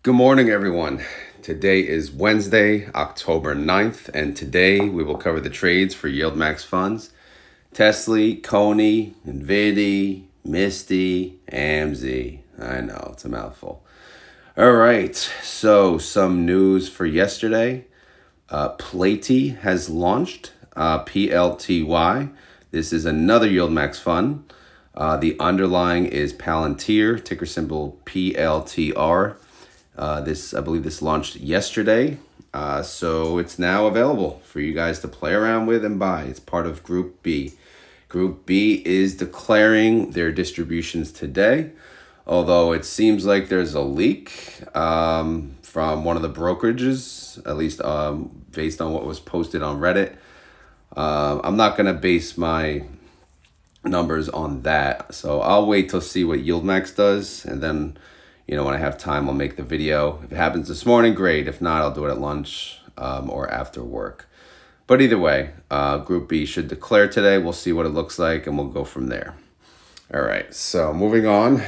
Good morning, everyone. Today is Wednesday, October 9th, and today we will cover the trades for YieldMax funds. Tesley, Cony, NVDY, Misty, AMZY. I know, it's a mouthful. All right, so some news for yesterday. Platy has launched, PLTY. This is another YieldMax fund. The underlying is Palantir, ticker symbol PLTR. I believe this launched yesterday. So it's now available for you guys to play around with and buy. It's part of Group B. Group B is declaring their distributions today, although it seems like there's a leak from one of the brokerages, at least based on what was posted on Reddit. I'm not going to base my numbers on that, so I'll wait till see what YieldMax does, and then when I have time, I'll make the video. If it happens this morning, great. If not, I'll do it at lunch or after work. But either way, Group B should declare today. We'll see what it looks like, and we'll go from there. All right, so moving on.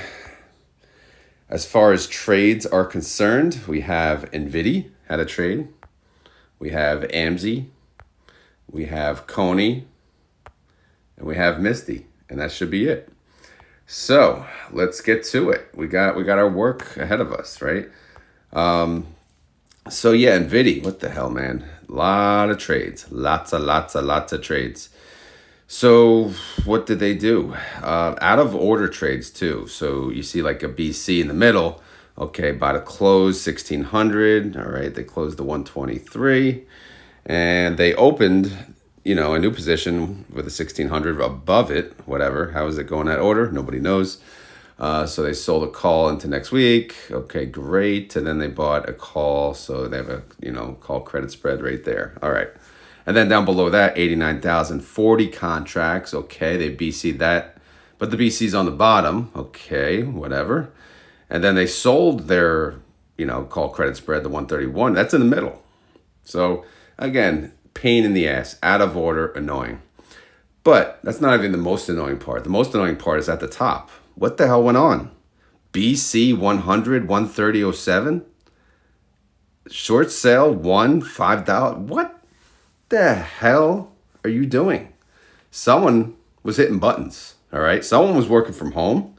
As far as trades are concerned, we have NVDY had a trade. We have AMZY. We have Cony. And we have Misty. And that should be it. So let's get to it. We got our work ahead of us, right? So yeah, NVIDIA, what the hell, man? A lot of trades, lots of trades. So what did they do? Out of order trades too. So you see like a BC in the middle. Okay, by the close 1600. All right, they closed the 123, and they opened a new position with a 1600 above it, whatever. How is it going that order? Nobody knows. So they sold a call into next week. Okay, great. And then they bought a call. So they have a, call credit spread right there. All right. And then down below that, 89,040 contracts. Okay, they BC'd that. But the BC's on the bottom. Okay, whatever. And then they sold their, call credit spread, the 131. That's in the middle. So again, pain in the ass, out of order, annoying. But that's not even the most annoying part. The most annoying part is at the top. What the hell went on? BC 100, 130.07? Short sale, $5. What the hell are you doing? Someone was hitting buttons, all right? Someone was working from home,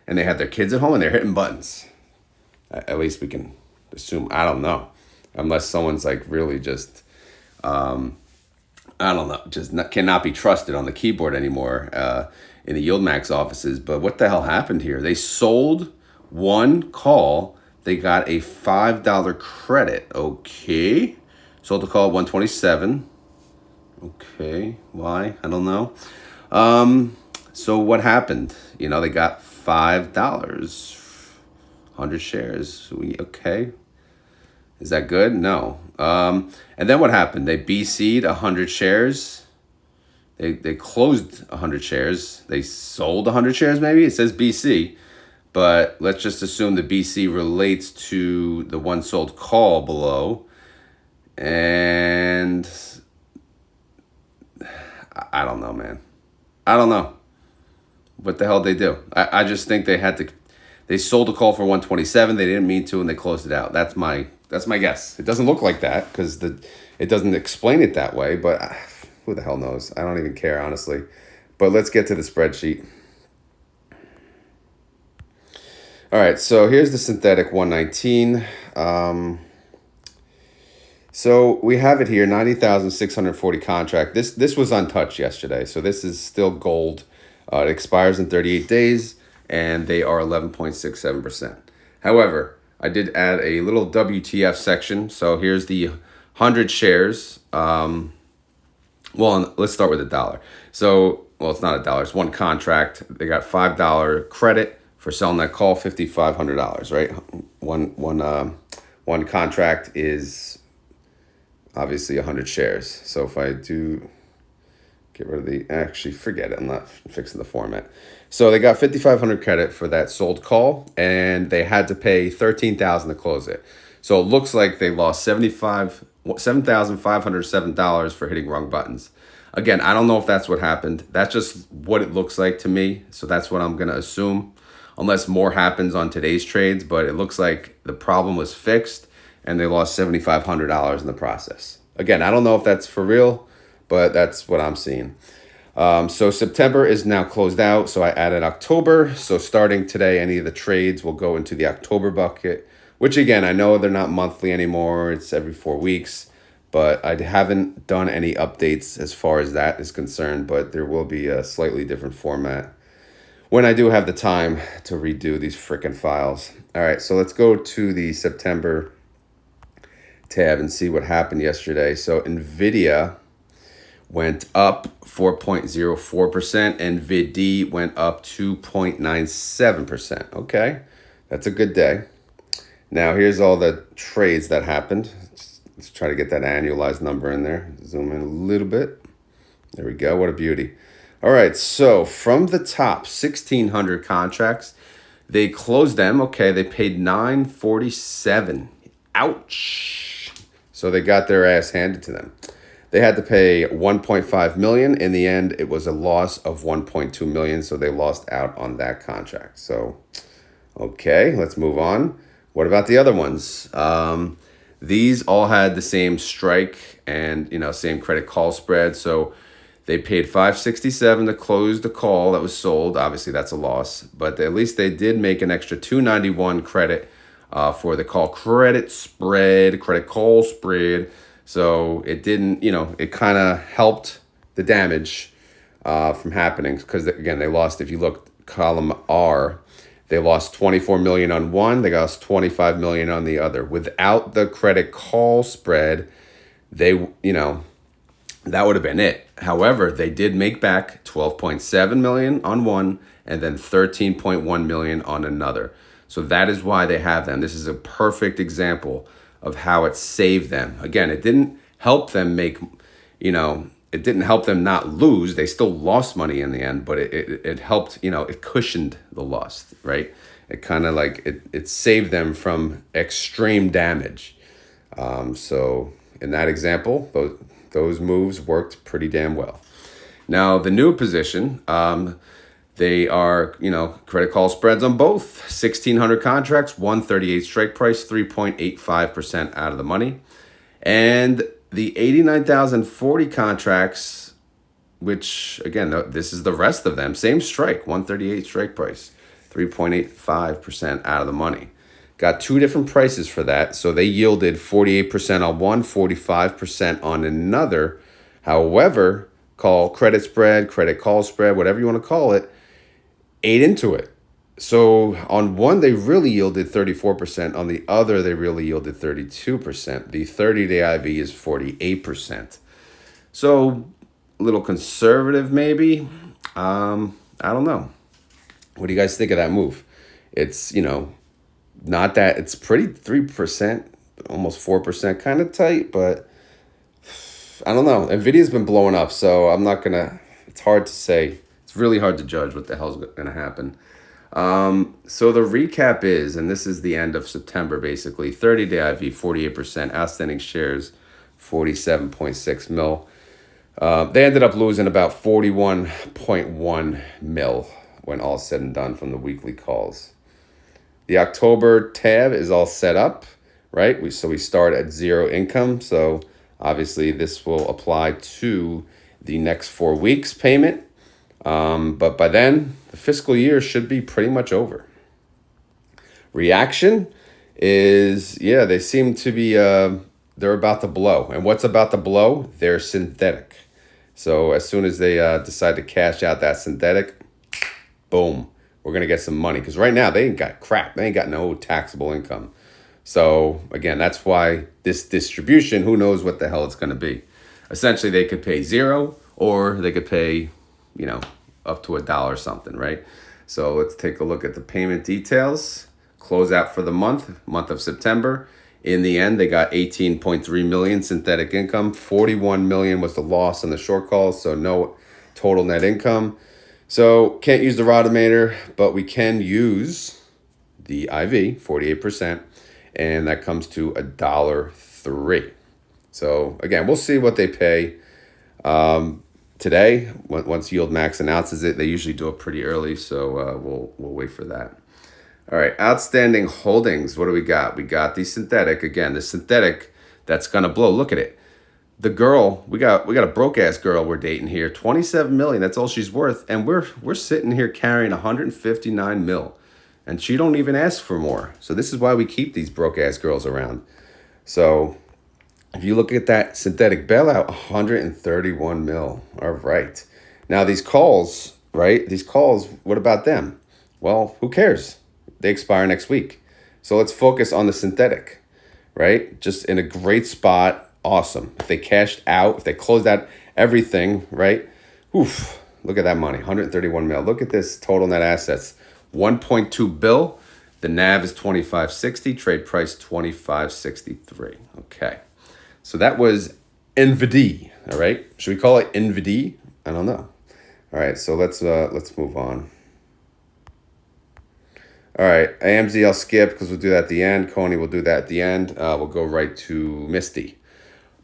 and they had their kids at home, and they're hitting buttons. At least we can assume. I don't know. Unless someone's like really just... I don't know, cannot be trusted on the keyboard anymore in the YieldMax offices. But what the hell happened here? They sold one call. They got a $5 credit. Okay. Sold the call at 127. Okay. Why? I don't know. So what happened? They got $5. 100 shares. Okay. Is that good? No. And then what happened? They BC'd 100 shares. They closed 100 shares. They sold 100 shares maybe? It says BC. But let's just assume the BC relates to the one sold call below. And I don't know, man. I don't know what the hell they do. I just think they sold a call for 127. They didn't mean to, and they closed it out. That's my guess. It doesn't look like that because it doesn't explain it that way, but who the hell knows? I don't even care, honestly. But let's get to the spreadsheet. All right, so here's the synthetic 119. So we have it here, 90,640 contract. This was untouched yesterday, so this is still gold. It expires in 38 days, and they are 11.67%. However, I did add a little WTF section. So here's the 100 shares. Well, let's start with $1. So, it's not $1. It's one contract. They got $5 credit for selling that call, $5,500, right? One contract is obviously 100 shares. So if I do get rid of actually forget it. I'm not fixing the format. So they got 5,500 credit for that sold call, and they had to pay $13,000 to close it. So it looks like they lost $7,507 for hitting wrong buttons. Again, I don't know if that's what happened. That's just what it looks like to me. So that's what I'm going to assume. unless more happens on today's trades. But it looks like the problem was fixed and they lost $7,500 in the process. Again, I don't know if that's for real, but that's what I'm seeing. So September is now closed out. So I added October. So starting today, any of the trades will go into the October bucket, which again, I know they're not monthly anymore. It's every 4 weeks, but I haven't done any updates as far as that is concerned, but there will be a slightly different format when I do have the time to redo these freaking files. All right, so let's go to the September tab and see what happened yesterday. So Nvidia went up 4.04%, and NVDY went up 2.97%. Okay, that's a good day. Now here's all the trades that happened. Let's try to get that annualized number in there. Zoom in a little bit. There we go. What a beauty. All right, so from the top 1,600 contracts, they closed them. Okay, they paid $947. Ouch. So they got their ass handed to them. They had to pay $1.5 million. In the end, it was a loss of $1.2 million, so they lost out on that contract. So, okay, let's move on. What about the other ones? These all had the same strike and, same credit call spread. So they paid $567 to close the call that was sold. Obviously, that's a loss, but at least they did make an extra $291 credit for the call credit call spread. So it didn't, it kind of helped the damage from happening because, again, they lost, if you look column R, they lost $24 million on one, they lost $25 million on the other. Without the credit call spread, they, that would have been it. However, they did make back $12.7 million on one and then $13.1 million on another. So that is why they have them. This is a perfect example of how it saved them. Again, it didn't help them make, it didn't help them not lose. They still lost money in the end, but it helped, it cushioned the loss, right? It kind of like, it saved them from extreme damage. So in that example, those moves worked pretty damn well. Now, the new position, they are, credit call spreads on both. 1,600 contracts, 138 strike price, 3.85% out of the money. And the 89,040 contracts, which, again, this is the rest of them. Same strike, 138 strike price, 3.85% out of the money. Got two different prices for that. So they yielded 48% on one, 45% on another. However, credit call spread, whatever you want to call it, ate into it. So on one, they really yielded 34%. On the other, they really yielded 32%. The 30-day IV is 48%. So a little conservative, maybe. I don't know. What do you guys think of that move? It's, not that, it's pretty 3%, almost 4%, kind of tight, but I don't know. Nvidia's been blowing up, so I'm not going to, it's hard to say. It's really hard to judge what the hell's going to happen. So the recap is, and this is the end of September, basically, 30-day IV, 48%, outstanding shares, 47.6 mil. They ended up losing about 41.1 mil when all said and done from the weekly calls. The October tab is all set up, right? So we start at zero income. So obviously this will apply to the next 4 weeks payment. But by then, the fiscal year should be pretty much over. Reaction is, they seem to be, they're about to blow. And what's about to blow? They're synthetic. So as soon as they decide to cash out that synthetic, boom, we're going to get some money. Because right now, they ain't got crap. They ain't got no taxable income. So again, that's why this distribution, who knows what the hell it's going to be. Essentially, they could pay zero or they could pay, up to $1 something, right? So let's take a look at the payment details. Close out for the month of September. In the end, they got 18.3 million synthetic income. 41 million was the loss on the short calls, so no total net income. So can't use the Rotomator, but we can use the IV, 48%, and that comes to $1.03. So again, we'll see what they pay. Today, once YieldMax announces it, they usually do it pretty early, so we'll wait for that. All right, outstanding holdings. What do we got? We got the synthetic again. The synthetic that's gonna blow. Look at it. The girl, we got a broke ass girl we're dating here. 27 million. That's all she's worth, and we're sitting here carrying 159 mil, and she don't even ask for more. So this is why we keep these broke ass girls around. So if you look at that synthetic bailout, 131 mil. All right. Now these calls, right? These calls, what about them? Well, who cares? They expire next week. So let's focus on the synthetic, right? Just in a great spot. Awesome. If they cashed out, if they closed out everything, right? Oof. Look at that money, 131 mil. Look at this total net assets, 1.2 bill. The NAV is 25.60, trade price 25.63. Okay. So that was NVDY, all right? Should we call it NVDY? I don't know. All right, so let's move on. All right, AMZY I'll skip because we'll do that at the end. Cony will do that at the end. We'll go right to Misty.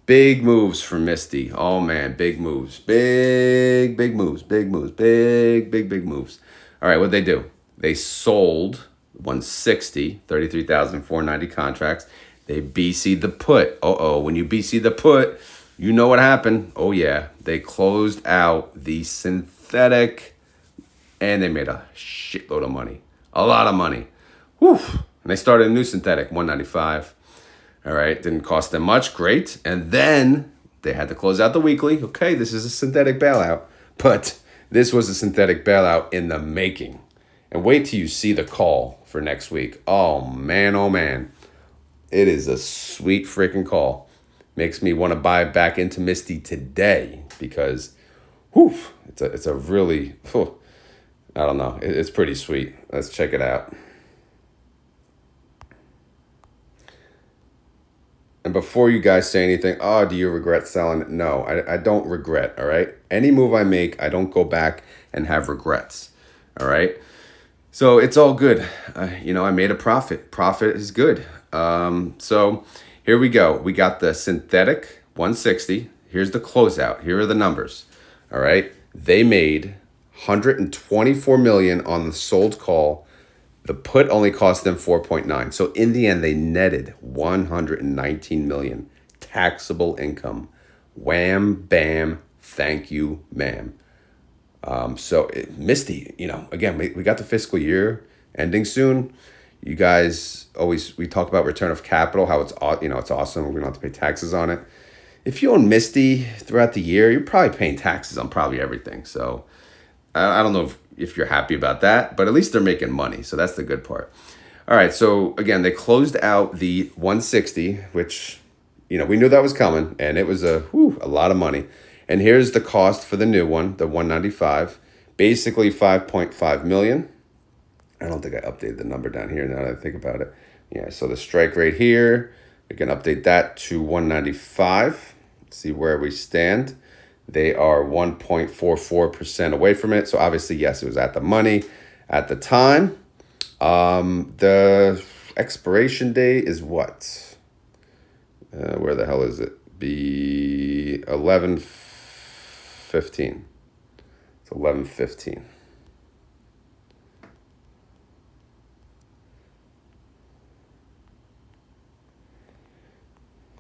Big moves for Misty. Oh man, big moves. Big moves. Big moves. All right, what'd they do? They sold 160, 33,490 contracts. They BC'd the put. When you BC the put, you know what happened. Oh yeah, they closed out the synthetic and they made a shitload of money. A lot of money. Whew. And they started a new synthetic, 195. All right, didn't cost them much, great. And then they had to close out the weekly. Okay, this is a synthetic bailout, but this was a synthetic bailout in the making. And wait till you see the call for next week. Oh man. It is a sweet freaking call. Makes me want to buy back into Misty today because, it's a really, I don't know. It's pretty sweet. Let's check it out. And before you guys say anything, do you regret selling? No, I don't regret, all right? Any move I make, I don't go back and have regrets, all right? So it's all good. I made a profit. Profit is good. So here we go. We got the synthetic 160. Here's the closeout. Here are the numbers, all right? They made 124 million on the sold call. The put only cost them 4.9. So in the end, they netted 119 million taxable income. Wham, bam, thank you, ma'am. Misty, again, we got the fiscal year ending soon. You guys we talk about return of capital, how it's awesome. We don't have to pay taxes on it. If you own Misty throughout the year, you're probably paying taxes on probably everything. So I don't know if you're happy about that, but at least they're making money. So that's the good part. All right. So again, they closed out the 160, which, we knew that was coming, and it was a lot of money. And here's the cost for the new one, the 195, basically 5.5 million. I don't think I updated the number down here now that I think about it. Yeah. So the strike rate here, we can update that to 195. See where we stand. They are 1.44% away from it. So obviously, yes, it was at the money at the time. The expiration date is what? Where the hell is it? Be 11/15. It's 11/15.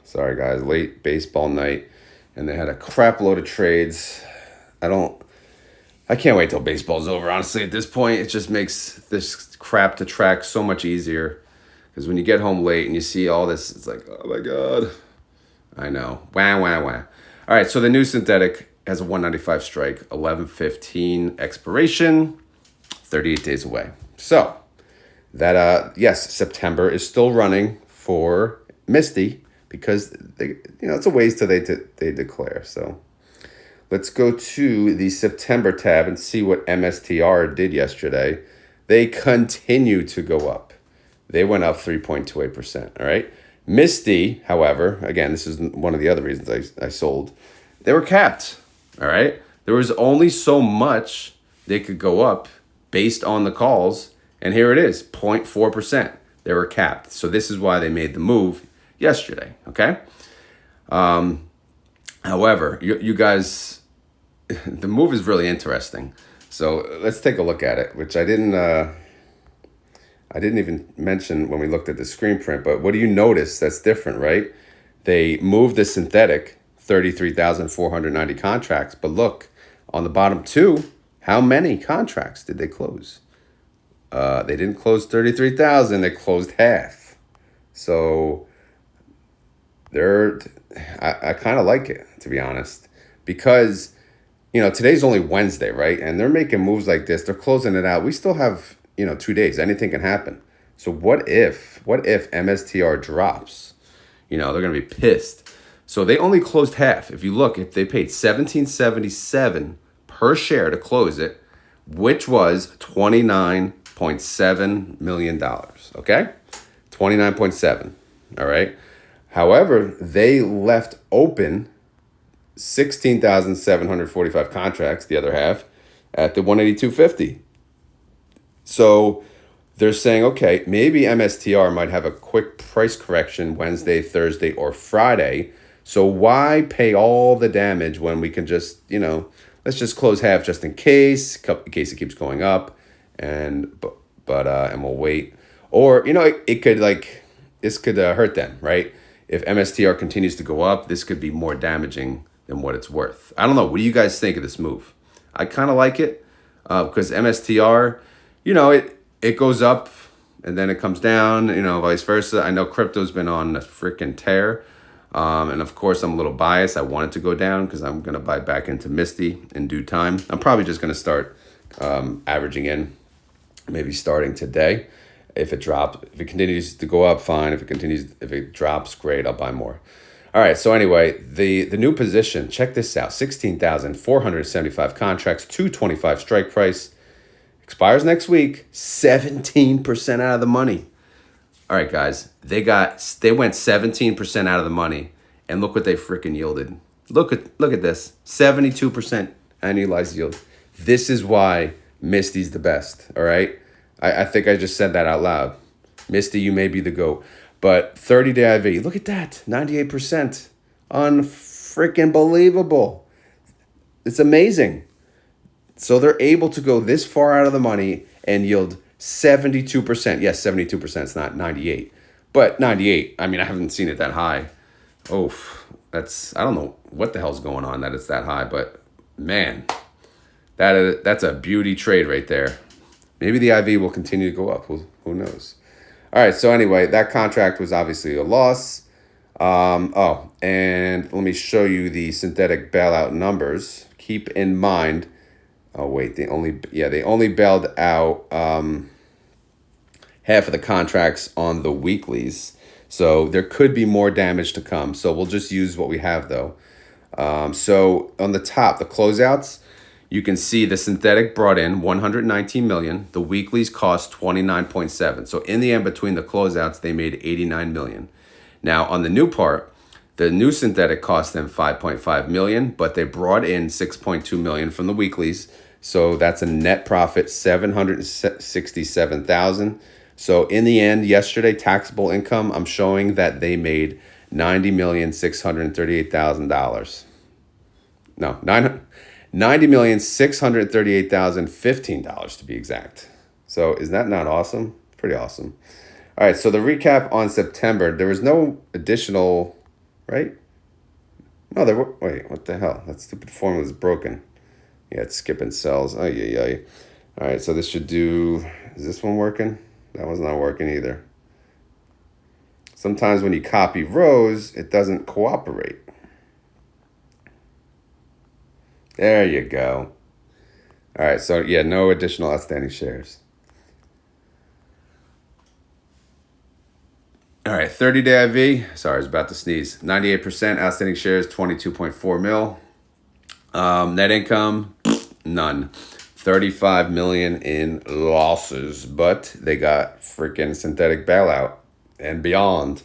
Sorry, guys. Late baseball night. And they had a crap load of trades. I can't wait till baseball's over, honestly, at this point. It just makes this crap to track so much easier. Because when you get home late and you see all this, it's like, oh my God. I know. Wah. All right, so the new synthetic has a 195 strike, 11/15 expiration, 38 days away. So that, yes, September is still running for Misty, because it's a ways till they declare. So let's go to the September tab and see what MSTR did yesterday. They continue to go up. They went up 3.28%. All right. Misty, however, again, this is one of the other reasons I sold. They were capped. All right. There was only so much they could go up based on the calls, and here it is, 0.4%. They were capped. So this is why they made the move yesterday, okay? However, you guys, the move is really interesting. So let's take a look at it, which I I didn't even mention when we looked at the screen print, but what do you notice that's different, right? They moved the synthetic 33,490 contracts, but look on the bottom two, how many contracts did they close? They didn't close 33,000, they closed half. So I kind of like it, to be honest, because today's only Wednesday, right? And they're making moves like this. They're closing it out. We still have, 2 days. Anything can happen. So what if MSTR drops? They're going to be pissed. So they only closed half. If you look, if they paid $17.77 per share to close it, which was $29.7 million. Okay? 29.7. All right? However, they left open 16,745 contracts, the other half, at the 182.50. So they're saying, okay, maybe MSTR might have a quick price correction Wednesday, Thursday, or Friday. So why pay all the damage when we can just, let's just close half just in case it keeps going up, and we'll wait. Or it could this could hurt them, right? If MSTR continues to go up, this could be more damaging than what it's worth. I don't know. What do you guys think of this move? I kind of like it because MSTR, it goes up and then it comes down, vice versa. I know crypto's been on a freaking tear. And of course, I'm a little biased. I want it to go down because I'm going to buy back into Misty in due time. I'm probably just going to start averaging in, maybe starting today. If it continues to go up, fine. If it drops, great. I'll buy more. All right. So anyway, the new position, check this out. 16,475 contracts, 225 strike price. Expires next week. 17% out of the money. All right, guys. They went 17% out of the money, and look what they freaking yielded. Look at this. 72% annualized yield. This is why Misty's the best. All right. I think I just said that out loud. Misty, you may be the GOAT. But 30-day IV, look at that, 98%. Unfreaking believable. It's amazing. So they're able to go this far out of the money and yield 72%. Yes, 72%. It's not 98. But 98, I mean, I haven't seen it that high. I don't know what the hell's going on that it's that high. But, man, that's a beauty trade right there. Maybe the IV will continue to go up. Who knows? All right. So anyway, that contract was obviously a loss. And let me show you the synthetic bailout numbers. Keep in mind. Oh wait, they only bailed out half of the contracts on the weeklies. So there could be more damage to come. So we'll just use what we have though. So on the top, the closeouts. You can see the synthetic brought in 119 million. The weeklies cost 29.7. So in the end, between the closeouts, they made 89 million. Now on the new part, the new synthetic cost them 5.5 million, but they brought in 6.2 million from the weeklies. So that's a net profit 767,000. So in the end, yesterday taxable income, I'm showing that they made $90,638,000. No, $90,638,015 to be exact. So is that not awesome? Pretty awesome. All right, so the recap on September, there was no additional, right? No, wait, what the hell? That stupid formula is broken. Yeah, it's skipping cells. Oh, yeah. All right, so this should is this one working? That one's not working either. Sometimes when you copy rows, it doesn't cooperate. There you go. All right, so yeah, no additional outstanding shares. All right, 30-day IV. Sorry, I was about to sneeze. 98% outstanding shares, 22.4 mil. Net income, none. 35 million in losses, but they got freaking synthetic bailout and beyond.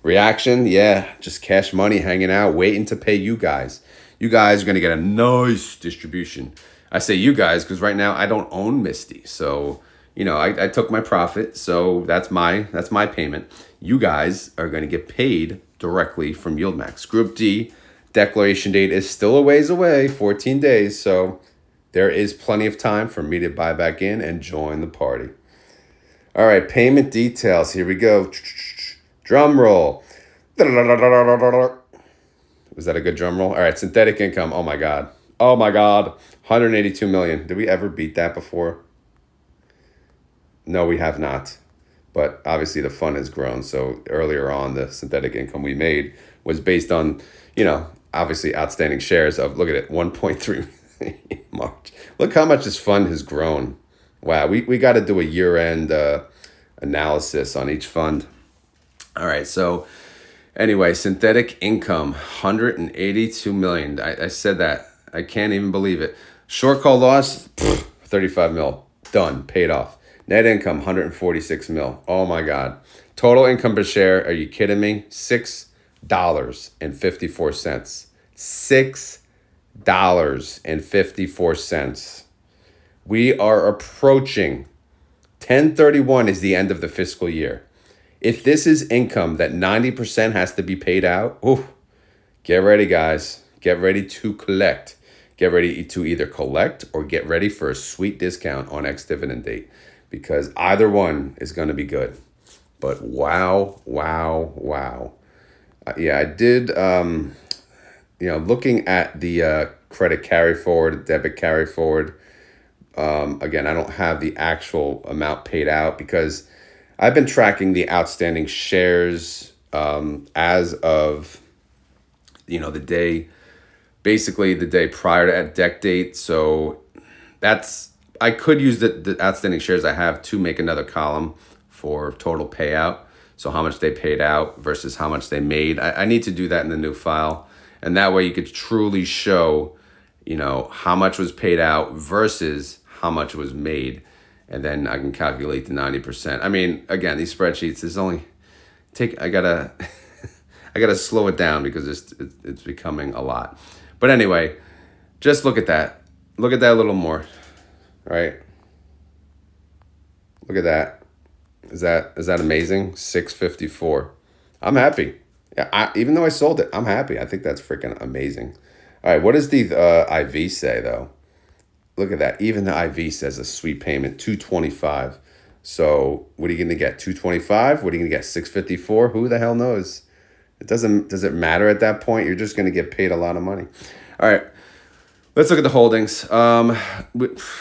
Reaction, yeah, just cash money hanging out, waiting to pay you guys. You guys are going to get a nice distribution. I say you guys because right now I don't own Misty. So, I took my profit. So that's my payment. You guys are going to get paid directly from YieldMax. Group D declaration date is still a ways away, 14 days. So there is plenty of time for me to buy back in and join the party. All right, payment details. Here we go. Drum roll. Was that a good drum roll? All right, synthetic income. Oh my God. Oh my God. 182 million. Did we ever beat that before? No, we have not. But obviously the fund has grown. So earlier on, the synthetic income we made was based on, obviously outstanding shares of, look at it, 1.3 March. Look how much this fund has grown. Wow, we got to do a year-end analysis on each fund. All right, so anyway, synthetic income, 182 million. I said that. I can't even believe it. Short call loss, 35 mil. Done, paid off. Net income, 146 mil. Oh my God. Total income per share, are you kidding me? $6.54. $6.54. We are approaching 10/31 is the end of the fiscal year. If this is income that 90% has to be paid out, get ready, guys. Get ready to collect. Get ready to either collect or get ready for a sweet discount on ex-dividend date, because either one is going to be good. But wow. Yeah, I did, looking at the credit carry forward, debit carry forward. Again, I don't have the actual amount paid out because I've been tracking the outstanding shares as of, the day, basically the day prior to that deck date. So I could use the outstanding shares I have to make another column for total payout. So how much they paid out versus how much they made. I need to do that in the new file. And that way you could truly show, how much was paid out versus how much was made. And then I can calculate the 90%. I mean, again, these spreadsheets is only I gotta slow it down because it's becoming a lot. But anyway, just look at that. Look at that a little more. Right? Look at that. Is that amazing? 654. I'm happy. Yeah, even though I sold it, I'm happy. I think that's freaking amazing. All right, what does the IV say though? Look at that. Even the IV says a sweet payment, 225. So what are you gonna get? 225? What are you gonna get? 654? Who the hell knows? Does it matter at that point? You're just gonna get paid a lot of money. All right. Let's look at the holdings.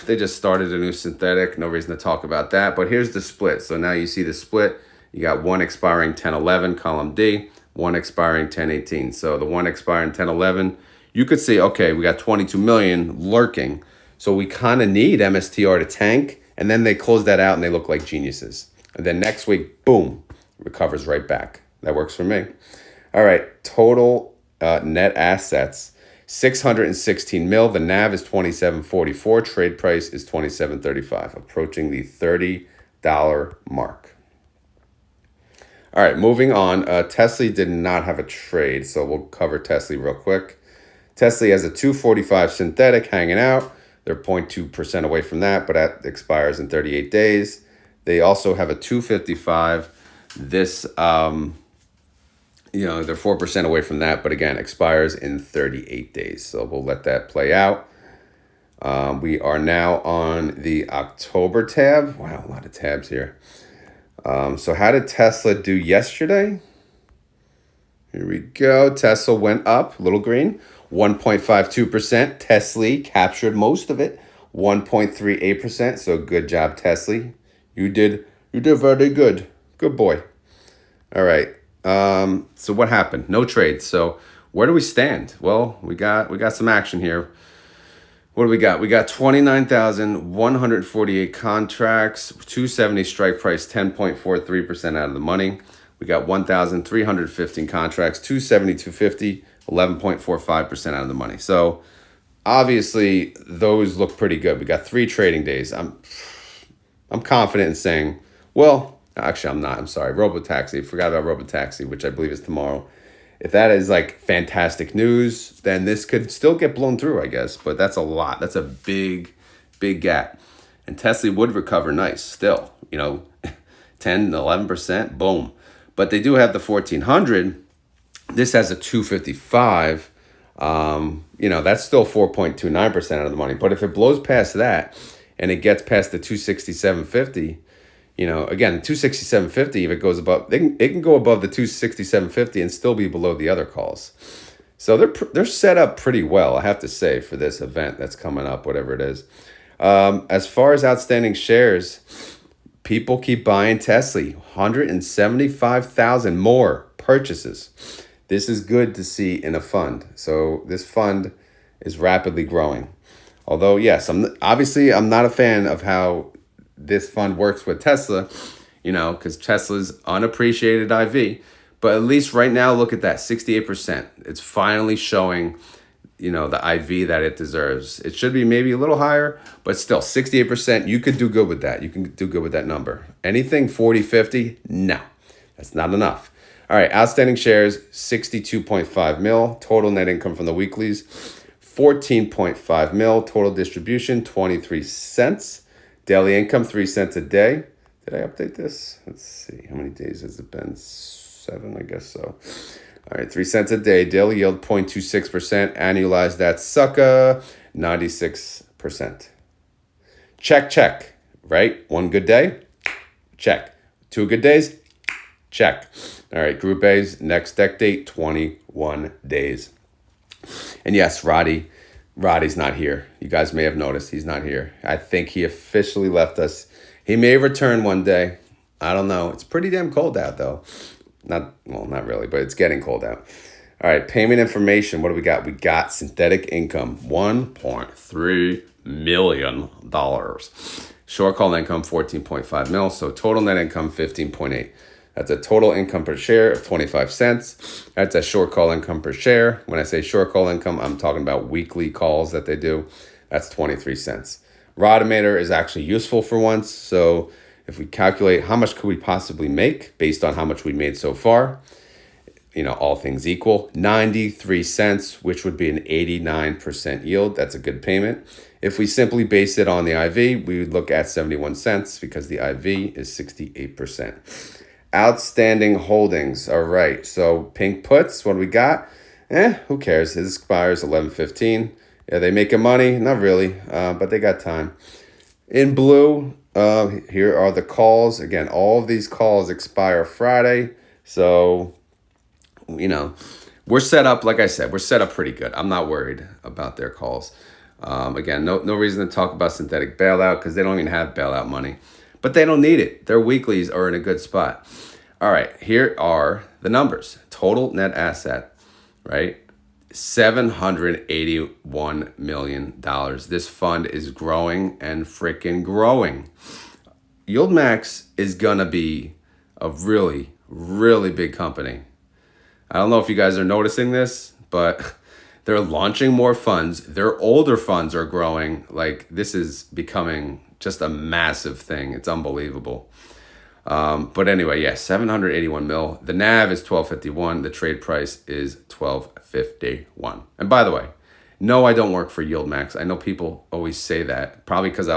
They just started a new synthetic. No reason to talk about that. But here's the split. So now you see the split. You got one expiring 10/11, column D, one expiring 10/18. So the one expiring 10/11, you could see, okay, we got 22 million lurking. So we kind of need MSTR to tank. And then they close that out and they look like geniuses. And then next week, boom, recovers right back. That works for me. All right, total net assets. 616 mil. The NAV is 27.44. Trade price is 27.35, approaching the $30 mark. All right, moving on. Tesley did not have a trade, so we'll cover Tesley real quick. Tesley has a 245 synthetic hanging out. They're 0.2% away from that, but that expires in 38 days. They also have a 255. This they're 4% away from that, but again, expires in 38 days. So we'll let that play out. We are now on the October tab. Wow, a lot of tabs here. So how did Tesla do yesterday? Here we go. Tesla went up, little green, 1.52%. Tesley captured most of it, 1.38%. So good job, Tesley. You did very good. Good boy. All right. So what happened? No trades. So where do we stand? Well, we got some action here. What do we got? We got 29,148 contracts, 270 strike price, 10.43% out of the money. We got 1,315 contracts, 270, 11.45% out of the money. So obviously those look pretty good. We got 3 trading days. I'm confident in saying, well, actually, I'm not. I'm sorry. Robotaxi. Forgot about Robotaxi, which I believe is tomorrow. If that is like fantastic news, then this could still get blown through, I guess. But that's a lot. That's a big, big gap. And Tesla would recover nice still. 10, 11%. Boom. But they do have the 1400. This has a 255. That's still 4.29% of the money. But if it blows past that and it gets past the 267.50, Again, 267.50, if it goes above, it can go above the 267.50 and still be below the other calls. So they're set up pretty well, I have to say, for this event that's coming up, whatever it is. As far as outstanding shares, people keep buying Tesley, 175,000 more purchases. This is good to see in a fund. So this fund is rapidly growing. Although, yes, I'm not a fan of how this fund works with Tesla, because Tesla's unappreciated IV. But at least right now, look at that, 68%. It's finally showing, the IV that it deserves. It should be maybe a little higher, but still 68%. You could do good with that. You can do good with that number. Anything 40, 50, no, that's not enough. All right, outstanding shares, 62.5 mil. Total net income from the weeklies, 14.5 mil. Total distribution, 23 cents. Daily income, 3 cents a day. Did I update this? Let's see. How many days has it been? 7, I guess so. All right, 3 cents a day. Daily yield, 0.26%. Annualize that sucker, 96%. Check, right? 1 good day, check. 2 good days, check. All right, Group A's, next deck date, 21 days. And yes, Roddy's not here. You guys may have noticed he's not here. I think he officially left us. He may return one day. I don't know. It's pretty damn cold out, though. Not really, but it's getting cold out. All right, payment information. What do we got? We got synthetic income, $1.3 million. Short call income, 14.5 mil. So total net income, 15.8. That's a total income per share of 25 cents. That's a short call income per share. When I say short call income, I'm talking about weekly calls that they do. That's 23 cents. Rodimeter is actually useful for once. So if we calculate how much could we possibly make based on how much we made so far, all things equal, 93 cents, which would be an 89% yield. That's a good payment. If we simply base it on the IV, we would look at 71 cents because the IV is 68%. Outstanding holdings. All right. So pink puts, what do we got? Who cares? It expires 11/15. Yeah, they making money? Not really, but they got time. In blue, here are the calls. Again, all of these calls expire Friday. So, we're set up, like I said, we're set up pretty good. I'm not worried about their calls. Again, no reason to talk about synthetic bailout because they don't even have bailout money. But they don't need it. Their weeklies are in a good spot. All right, here are the numbers. Total net asset, right? $781 million. This fund is growing and freaking growing. YieldMax is going to be a really, really big company. I don't know if you guys are noticing this, but they're launching more funds. Their older funds are growing. Like, this is becoming just a massive thing. It's unbelievable. But anyway, 781 mil. The NAV is 12.51. The trade price is 12.51. And by the way, no, I don't work for YieldMax. I know people always say that, probably because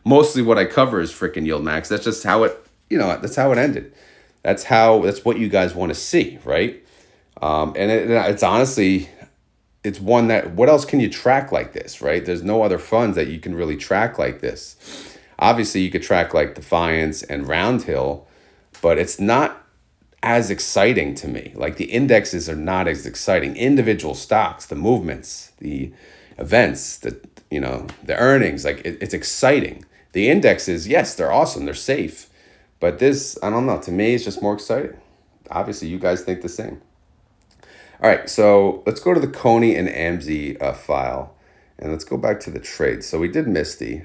mostly what I cover is freaking YieldMax. That's just how it, that's how it ended. That's what you guys want to see, right? And it's honestly, it's one that, what else can you track like this, right? There's no other funds that you can really track like this. Obviously, you could track like Defiance and Roundhill, but it's not as exciting to me. Like, the indexes are not as exciting. Individual stocks, the movements, the events, the earnings, like it's exciting. The indexes, yes, they're awesome. They're safe. But this, I don't know, to me, it's just more exciting. Obviously, you guys think the same. All right, so let's go to the Cony and AMZY file, and let's go back to the trade. So we did Misty.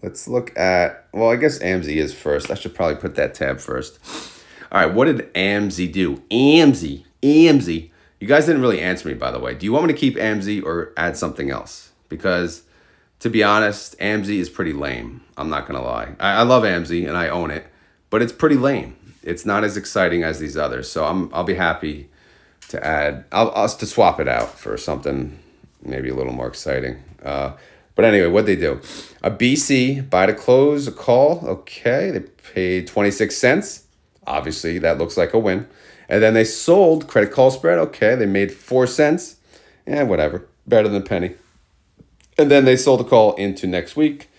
Let's look at, well, I guess AMZY is first. I should probably put that tab first. All right, what did AMZY do? AMZY. You guys didn't really answer me, by the way. Do you want me to keep AMZY or add something else? Because, to be honest, AMZY is pretty lame. I'm not going to lie. I love AMZY, and I own it, but it's pretty lame. It's not as exciting as these others, so I'll be happy to add, I'll to swap it out for something maybe a little more exciting. But anyway, what'd they do? A BC, buy to close, a call. Okay, they paid 26 cents. Obviously, that looks like a win. And then they sold, credit call spread. Okay, they made 4 cents. Whatever, better than a penny. And then they sold a call into next week.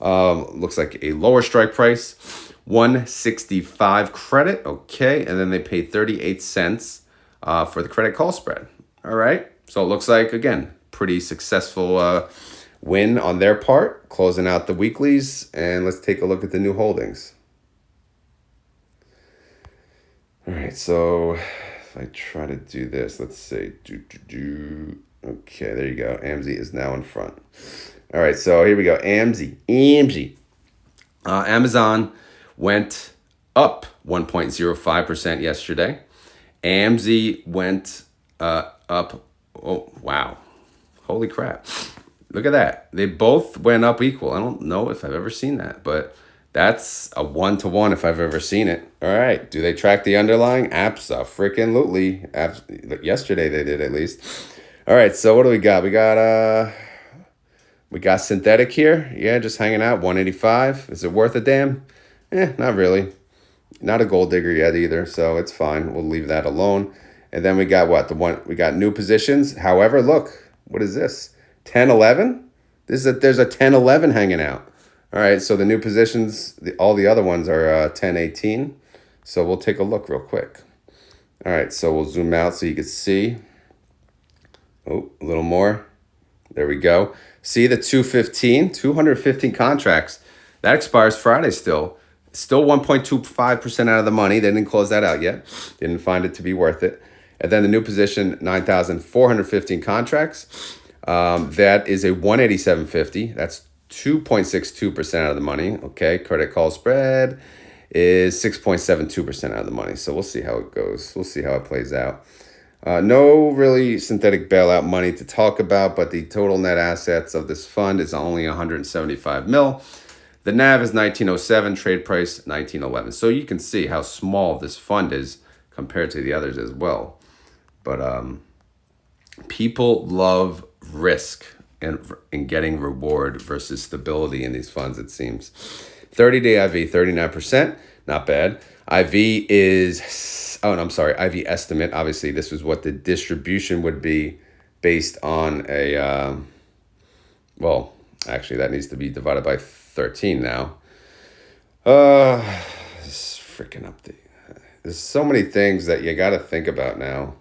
Looks like a lower strike price, 165 credit. Okay, and then they paid 38 cents for the credit call spread. All right, so it looks like, again, pretty successful win on their part, closing out the weeklies. And let's take a look at the new holdings. All right, so if I try to do this, let's say, okay, there you go. AMZY is now in front. All right, so here we go. AMZY. Amazon went up 1.05% yesterday. AMZY went up. Oh, wow. Holy crap. Look at that. They both went up equal. I don't know if I've ever seen that, but that's a 1-to-1 if I've ever seen it. All right. Do they track the underlying? Abso-freaking-lutely. Yesterday they did, at least. All right. So what do we got? We got synthetic here. Yeah, just hanging out. 185. Is it worth a damn? Not really. Not a gold digger yet either, so it's fine. We'll leave that alone. And then we got what? We got new positions. However, look, what is this? 10-11? There's a 10-11 hanging out. All right, so the new positions, all the other ones are 10-18. So we'll take a look real quick. All right, so we'll zoom out so you can see. Oh, a little more. There we go. See the 215 contracts. That expires Friday still. Still 1.25% out of the money. They didn't close that out yet. Didn't find it to be worth it. And then the new position, 9,415 contracts. That is a 187.50. That's 2.62% out of the money. Okay, credit call spread is 6.72% out of the money. So we'll see how it goes. We'll see how it plays out. No really synthetic bailout money to talk about, but the total net assets of this fund is only 175 mil. The NAV is 1907, trade price 1911. So you can see how small this fund is compared to the others as well. But people love risk and getting reward versus stability in these funds, it seems. 30-day IV, 39%, not bad. IV is, IV estimate. Obviously, this is what the distribution would be based on a, actually, that needs to be divided by 13 now. This freaking update. There's so many things that you got to think about now.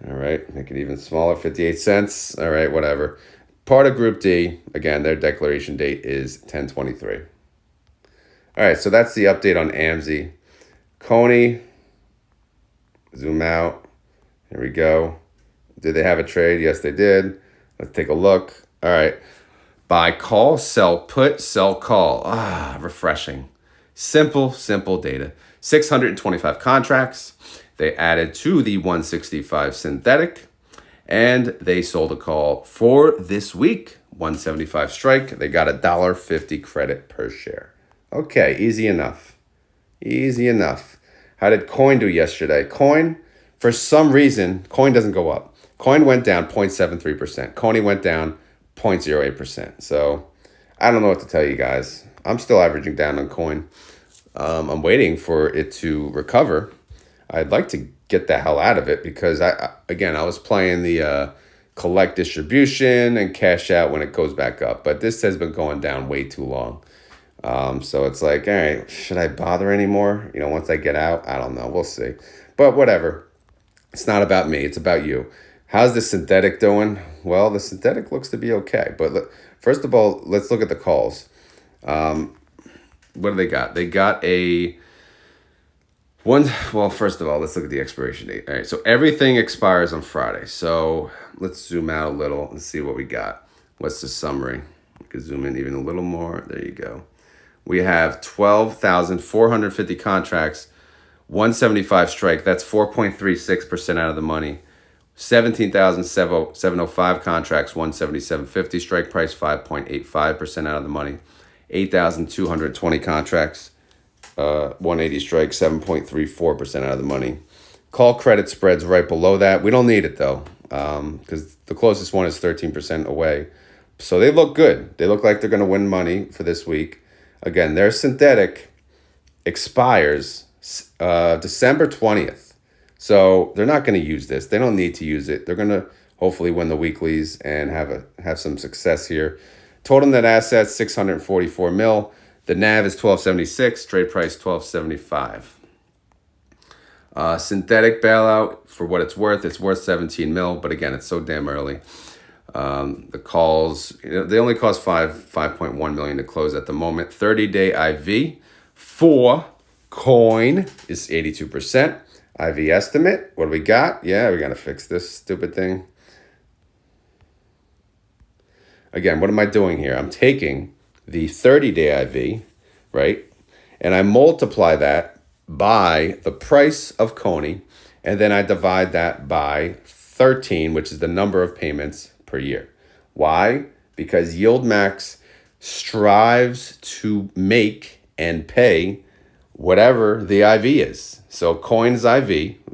All right, make it even smaller, 58 cents. All right, whatever. Part of Group D, again, their declaration date is 10/23. All right, so that's the update on AMZY. Cony, zoom out. Here we go. Did they have a trade? Yes, they did. Let's take a look. All right. Buy call, sell put, sell call. Refreshing. Simple data. 625 contracts. They added to the 165 synthetic, and they sold a call for this week, 175 strike. They got $1.50 credit per share. Okay, easy enough. Easy enough. How did Coin do yesterday? Coin, for some reason, Coin doesn't go up. Coin went down 0.73%. Cony went down 0.08%. So I don't know what to tell you guys. I'm still averaging down on Coin. I'm waiting for it to recover. I'd like to get the hell out of it because I was playing the collect distribution and cash out when it goes back up. But this has been going down way too long. So it's like, all right, should I bother anymore? Once I get out, I don't know. We'll see. But whatever. It's not about me. It's about you. How's the synthetic doing? Well, the synthetic looks to be okay. But first of all, let's look at the calls. What do they got? They got first of all, let's look at the expiration date. All right, so everything expires on Friday. So let's zoom out a little and see what we got. What's the summary? We could zoom in even a little more. There you go. We have 12,450 contracts, 175 strike. That's 4.36% out of the money. 17,705 contracts, 177.50 strike price, 5.85% out of the money. 8,220 contracts, 180 strike, 7.34% out of the money. Call credit spreads right below that. We don't need it though, because the closest one is 13% away. So they look good. They look like they're going to win money for this week. Again, their synthetic expires December 20th. So they're not going to use this. They don't need to use it. They're going to hopefully win the weeklies and have some success here. Total net assets, 644 mil. The NAV is 1276, trade price 1275. Synthetic bailout, for what it's worth 17 mil, but again, it's so damn early. The calls, they only cost 5.1 million to close at the moment. 30-day IV for coin is 82%. IV estimate, what do we got? Yeah, we got to fix this stupid thing. Again, what am I doing here? I'm taking the 30-day IV, right? And I multiply that by the price of Cony, and then I divide that by 13, which is the number of payments per year. Why? Because YieldMax strives to make and pay whatever the IV is. So Coin's IV,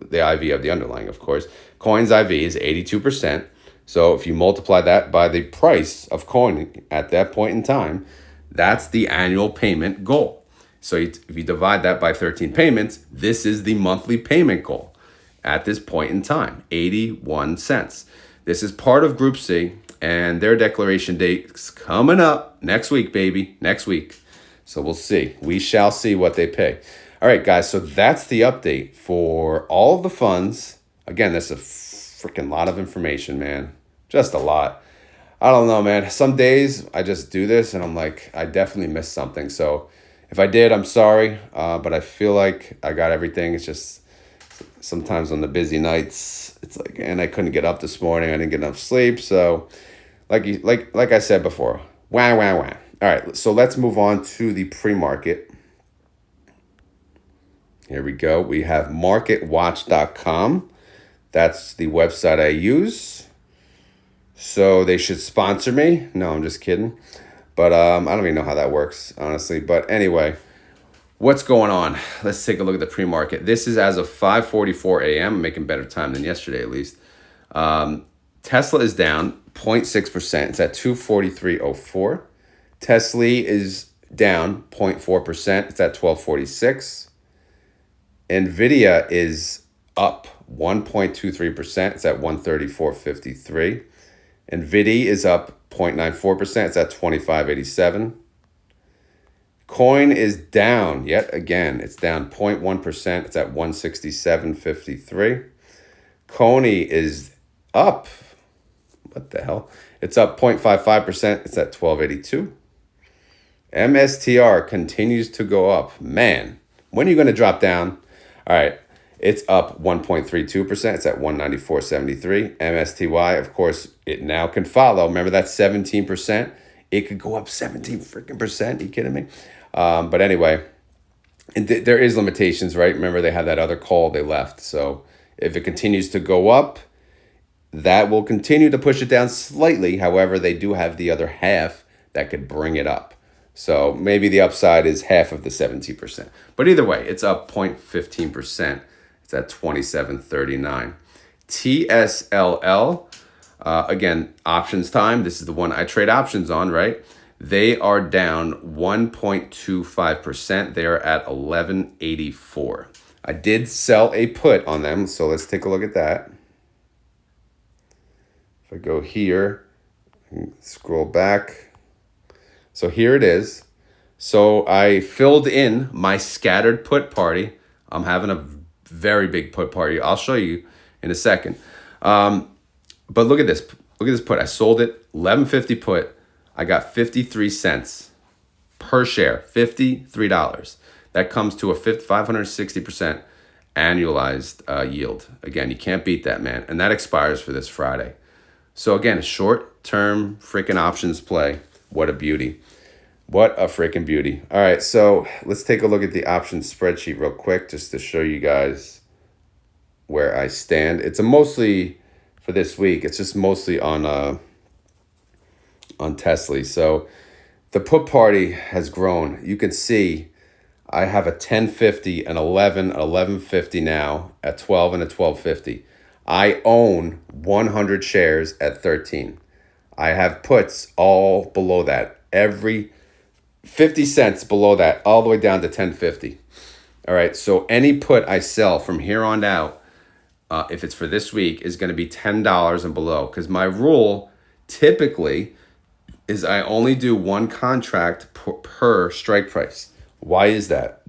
the IV of the underlying, of course, Coin's IV is 82%. So if you multiply that by the price of Coin at that point in time, that's the annual payment goal. So if you divide that by 13 payments, this is the monthly payment goal at this point in time, 81 cents. This is part of Group C, and their declaration date is coming up next week, baby, next week. So we'll see. We shall see what they pay. All right, guys, so that's the update for all of the funds. Again, that's a freaking lot of information, man. Just a lot. I don't know, man. Some days I just do this and I'm like, I definitely missed something. So if I did, I'm sorry. But I feel like I got everything. It's just sometimes on the busy nights, it's like, and I couldn't get up this morning. I didn't get enough sleep. So like I said before, wah. All right, so let's move on to the pre-market. Here we go. We have marketwatch.com. That's the website I use. So they should sponsor me. No, I'm just kidding. But I don't even know how that works, honestly. But anyway, what's going on? Let's take a look at the pre-market. This is as of 5:44 a.m. I'm making better time than yesterday, at least. Tesla is down 0.6%. It's at 243.04. Tesley is down 0.4%. It's at 1246. Nvidia is up 1.23%. It's at 134.53. NVDY is up 0.94%. It's at 25.87. Coin is down yet again. It's down 0.1%. It's at 167.53. Cony is up. What the hell? It's up 0.55%. It's at 12.82. MSTR continues to go up. Man, when are you going to drop down? All right. It's up 1.32%. It's at 194.73. MSTY, of course, it now can follow. Remember that 17%? It could go up 17 freaking percent. Are you kidding me? But anyway, there is limitations, right? Remember they had that other call they left. So if it continues to go up, that will continue to push it down slightly. However, they do have the other half that could bring it up. So maybe the upside is half of the 17%. But either way, it's up 0.15%. It's at 27.39. TSLL, again, options time. This is the one I trade options on, right? They are down 1.25%. They are at 11.84. I did sell a put on them, so let's take a look at that. If I go here, scroll back. So here it is. So I filled in my scattered put party. I'm having a very big put party. I'll show you in a second. But look at this. Look at this put. I sold it, 11.50 put. I got 53 cents per share, $53. That comes to a 560% annualized yield. Again, you can't beat that, man. And that expires for this Friday. So again, a short-term freaking options play. What a beauty. What a freaking beauty. All right, so let's take a look at the options spreadsheet real quick just to show you guys where I stand. It's mostly for this week. It's just mostly on Tesley. So the put party has grown. You can see I have a 10.50, an 11, an 11.50 now, at 12 and a 12.50. I own 100 shares at 13. I have puts all below that. Every 50 cents below that, all the way down to 10.50. All right, so any put I sell from here on out, if it's for this week, is going to be $10 and below. Because my rule, typically, is I only do one contract per strike price. Why is that?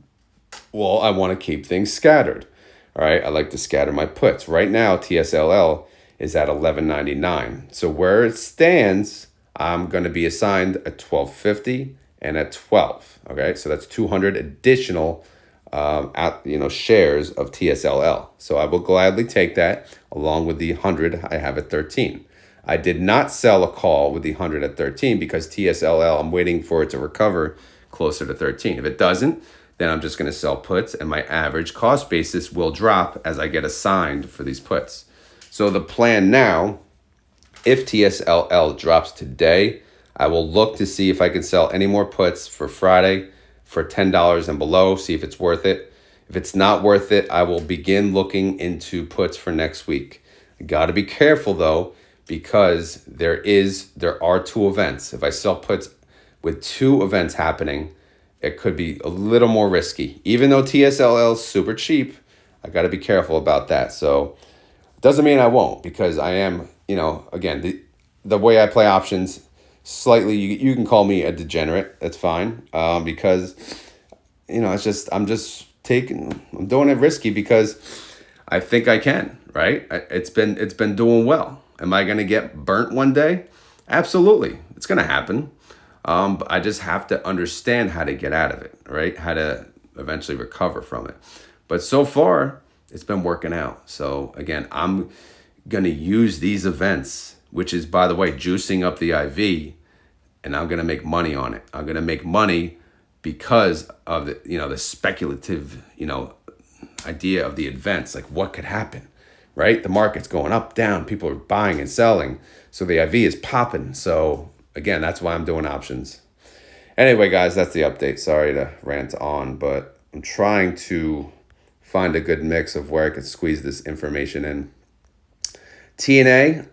Well, I want to keep things scattered. All right, I like to scatter my puts. Right now, TSLL is at 11.99. So where it stands, I'm going to be assigned at 12.50 and at 12. Okay, so that's 200 additional shares of TSLL. So I will gladly take that along with the 100 I have at 13. I did not sell a call with the 100 at 13 because TSLL, I'm waiting for it to recover closer to 13. If it doesn't, then I'm just going to sell puts and my average cost basis will drop as I get assigned for these puts. So the plan now, if TSLL drops today, I will look to see if I can sell any more puts for Friday for $10 and below, see if it's worth it. If it's not worth it, I will begin looking into puts for next week. I got to be careful though, because there are two events. If I sell puts with two events happening, it could be a little more risky. Even though TSLL is super cheap, I got to be careful about that. So it doesn't mean I won't, because I am, again, the way I play options, slightly, you can call me a degenerate. That's fine, because, it's just, I'm doing it risky because I think I can, right? It's been doing well. Am I going to get burnt one day? Absolutely. It's going to happen. But I just have to understand how to get out of it, right? How to eventually recover from it. But so far, it's been working out. So again, I'm going to use these events, which is, by the way, juicing up the IV, and I'm going to make money on it. I'm going to make money because of the speculative, idea of the events, like what could happen, right? The market's going up, down, people are buying and selling. So the IV is popping. So again, that's why I'm doing options. Anyway, guys, that's the update. Sorry to rant on, but I'm trying to find a good mix of where I could squeeze this information in. TNA,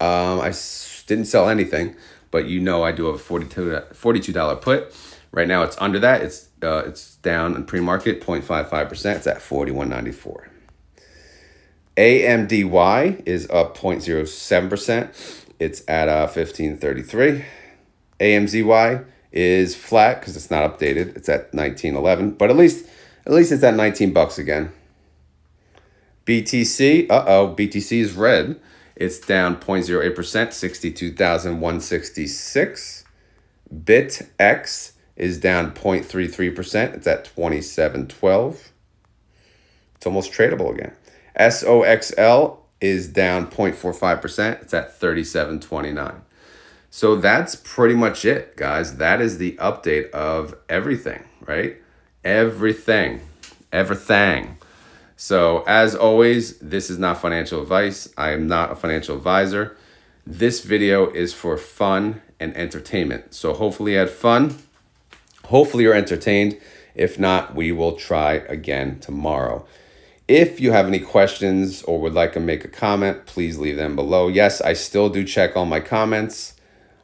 didn't sell anything, but I do have a $42 put. Right now it's under that. It's down in pre-market 0.55%. It's at 41.94. AMDY is up 0.07%. It's at 15.33. AMZY is flat because it's not updated. It's at 19.11, but at least it's at $19 again. BTC, BTC is red. It's down 0.08%, 62,166. BitX is down 0.33%. It's at 27.12. It's almost tradable again. SOXL is down 0.45%. It's at 37.29. So that's pretty much it, guys. That is the update of everything, right? Everything. So as always, this is not financial advice. I am not a financial advisor. This video is for fun and entertainment. So hopefully you had fun. Hopefully you're entertained. If not, we will try again tomorrow. If you have any questions or would like to make a comment, please leave them below. Yes, I still do check all my comments.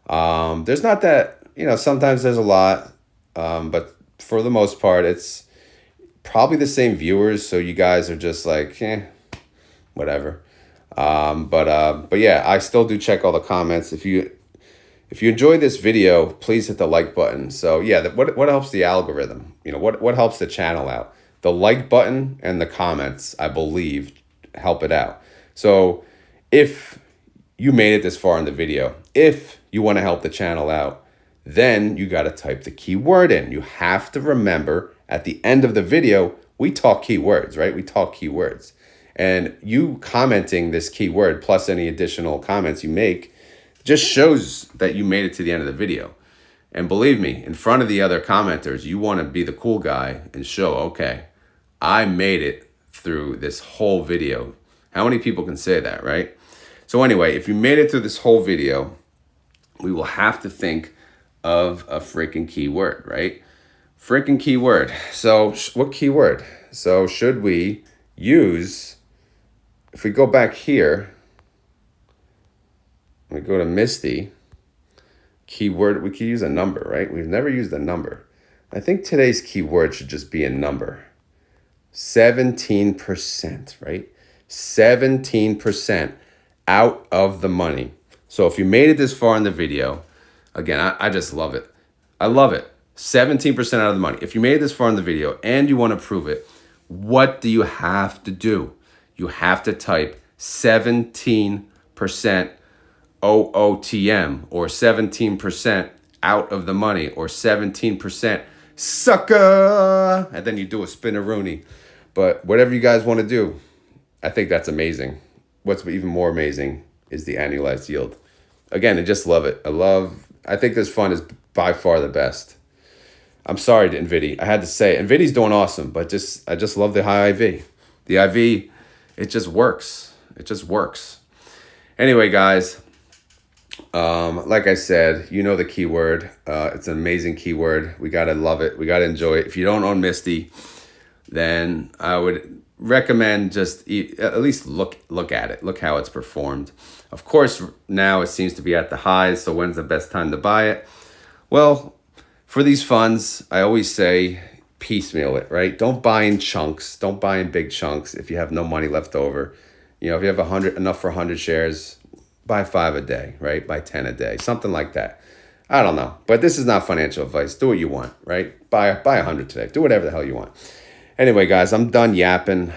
There's not that, sometimes there's a lot, but for the most part, it's probably the same viewers. So you guys are just like, whatever. But yeah, I still do check all the comments. If you enjoyed this video, please hit the like button. So yeah, what helps the algorithm? What helps the channel out? The like button and the comments, I believe, help it out. So if you made it this far in the video, if you want to help the channel out, then you got to type the keyword in. You have to remember at the end of the video, we talk keywords, right? We talk keywords. And you commenting this keyword plus any additional comments you make just shows that you made it to the end of the video. And believe me, in front of the other commenters, you want to be the cool guy and show, okay, I made it through this whole video. How many people can say that, right? So anyway, if you made it through this whole video, we will have to think of a freaking keyword, right? Freaking keyword. So what keyword? So should we use, if we go back here, we go to Misty, keyword, we could use a number, right? We've never used a number. I think today's keyword should just be a number. 17%, right? 17% out of the money. So if you made it this far in the video, Again, I just love it. I love it. 17% out of the money. If you made this far in the video and you want to prove it, what do you have to do? You have to type 17% OOTM or 17% out of the money or 17% sucker. And then you do a spinneroonie. But whatever you guys want to do, I think that's amazing. What's even more amazing is the annualized yield. Again, I just love it. I think this fund is by far the best. I'm sorry to NVDY. I had to say it. NVIDIA's doing awesome, but I just love the high IV. The IV, it just works. It just works. Anyway, guys, like I said, you know the keyword. It's an amazing keyword. We got to love it. We got to enjoy it. If you don't own Misty, then I would recommend just at least look at it. Look how it's performed. Of course, now it seems to be at the highs, so when's the best time to buy it? Well, for these funds, I always say piecemeal it, right? Don't buy in chunks. Don't buy in big chunks if you have no money left over. You know, if you have enough for 100 shares, buy 5 a day, right? Buy 10 a day, something like that. I don't know, but this is not financial advice. Do what you want, right? Buy 100 today. Do whatever the hell you want. Anyway, guys, I'm done yapping.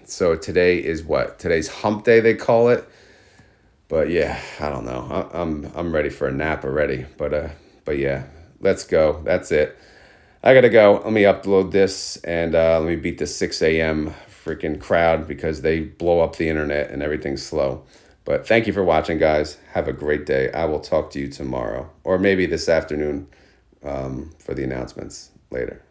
So today is what? Today's hump day, they call it. But yeah, I don't know. I'm ready for a nap already. But yeah, let's go. That's it. I gotta go. Let me upload this and let me beat the 6 a.m. freaking crowd because they blow up the internet and everything's slow. But thank you for watching, guys. Have a great day. I will talk to you tomorrow or maybe this afternoon for the announcements later.